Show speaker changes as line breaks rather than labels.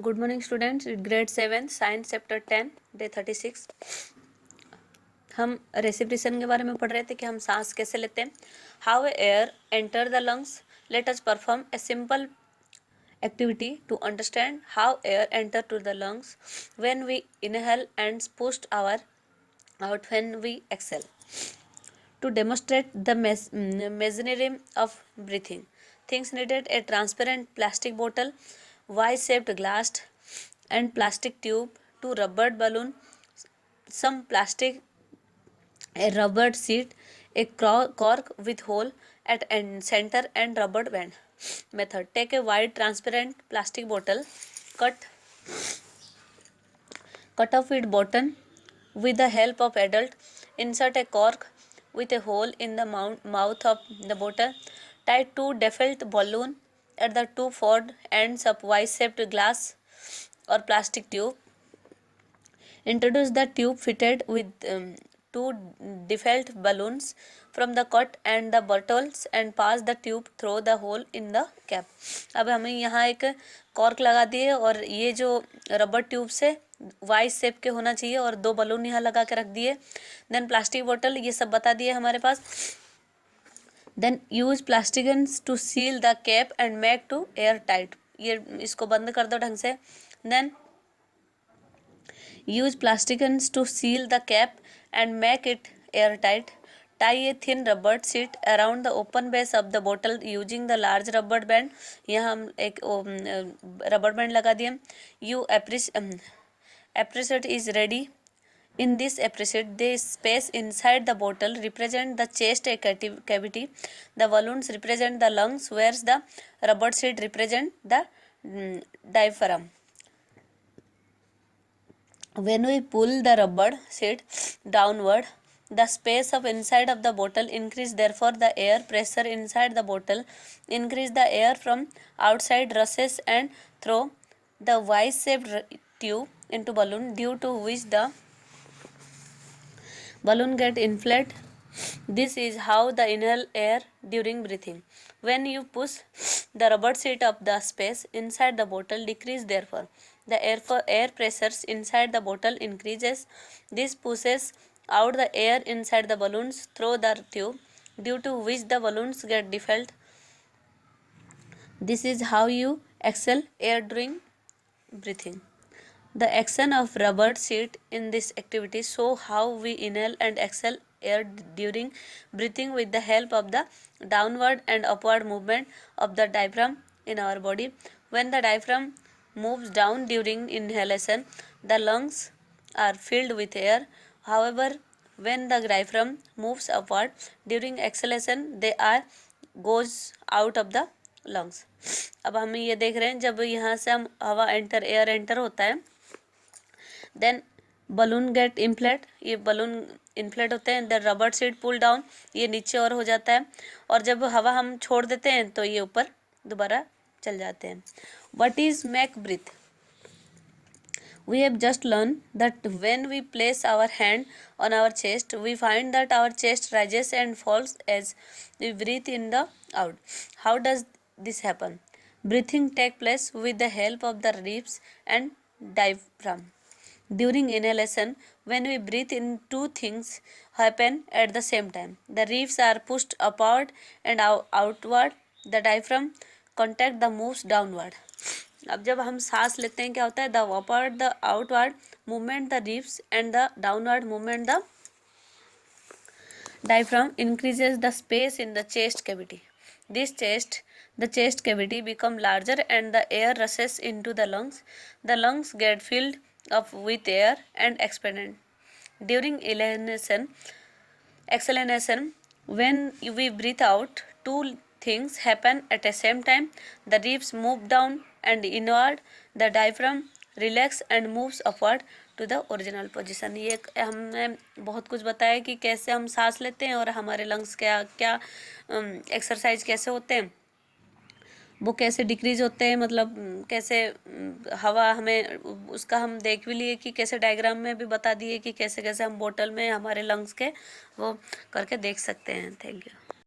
Good morning students, grade 7 science chapter 10 day 36। हम respiration के बारे में पढ़ रहे थे कि हम सांस कैसे लेते हैं। How air enter the lungs. Let us perform a simple activity to understand how air enter to the lungs when we inhale and push our out when we exhale. To demonstrate the mechanism of breathing, things needed: a transparent plastic bottle, Y-shaped glass and plastic tube, two rubber balloon, some plastic, a rubber sheet, a cork with hole at end center and rubber band. Method: take a wide transparent plastic bottle, cut off its bottom with the help of adult, insert a cork with a hole in the mouth of the bottle, tie two deflate balloon at the two forward ends of Y-shaped glass or plastic tube. Introduce the tube fitted with two deflate balloons from the cut and the bottles and pass the tube through the hole in the cap. अब हमें यहाँ एक cork लगा दिए और ये जो rubber tube से वाई शेप के होना चाहिए और दो बलून यहाँ लगा के रख दिए। देन प्लास्टिक बोतल, ये सब बता दिए हमारे पास। Then use plastic cans to seal the cap and make to airtight, ये इसको बंद कर दो ढंग से। Then use plasticans to seal the cap and make it airtight. Tie a thin rubber sheet around the open base of the bottle using the large rubber band. यहाँ हम एक रबर बैंड लगा दिए। You appreciate is ready. In this appreciate, the space inside the bottle represent the chest cavity. The balloons represent the lungs, whereas the rubber sheet represent the diaphragm. When we pull the rubber sheet downward, the space of inside of the bottle increase. Therefore, the air pressure inside the bottle increase. The air from outside rushes and through the Y-shaped tube into balloon, due to which the balloon get inflated. This is how the inhale air during breathing. When you push the rubber sheet of the space inside the bottle decrease, therefore the air pressures inside the bottle increases. This pushes out the air inside the balloons through the tube, due to which the balloons get deflated. This is how you exhale air during breathing. The action of rubber sheet in this activity show how we inhale and exhale air during breathing with the help of the downward and upward movement of the diaphragm in our body. When the diaphragm moves down during inhalation, the lungs are filled with air. However, when the diaphragm moves upward during exhalation, they are goes out of the lungs. अब हम ये देख रहे हैं, जब यहाँ से हम हवा एयर एंटर होता है, देन बलून गेट इन्फ्लेट, ये बलून इन्फ्लेट होते हैं। Then rubber sheet pull down, ये नीचे और हो जाता है, और जब हवा हम छोड़ देते हैं तो ये ऊपर दोबारा चल जाते हैं। What is make breath? We have just learned that when we place our hand on our chest, we find that our chest rises and falls as we breathe in the out. How does this happen? Breathing takes place with the help of the ribs and diaphragm. During inhalation, when we breathe in, two things happen at the same time. The ribs are pushed upward and outward. The diaphragm contract the moves downward. अब जब हम सांस लेते हैं क्या होता है? The upward the outward movement the ribs and the downward movement the diaphragm increases the space in the chest cavity. The chest cavity become larger and the air rushes into the lungs. The lungs get filled up with air and expand. During exhalation, when we breathe out, two things happen at the same time. The ribs move down and inward. The diaphragm relax and moves upward to the original position. ये हमने बहुत कुछ बताया कि कैसे हम सांस लेते हैं और हमारे लंग्स क्या क्या एक्सरसाइज कैसे होते हैं, वो कैसे डिक्रीज होते हैं, मतलब कैसे हवा हमें उसका हम देख भी लिए कि कैसे डायग्राम में भी बता दिए कि कैसे कैसे हम बोतल में हमारे लंग्स के वो करके देख सकते हैं। Thank you.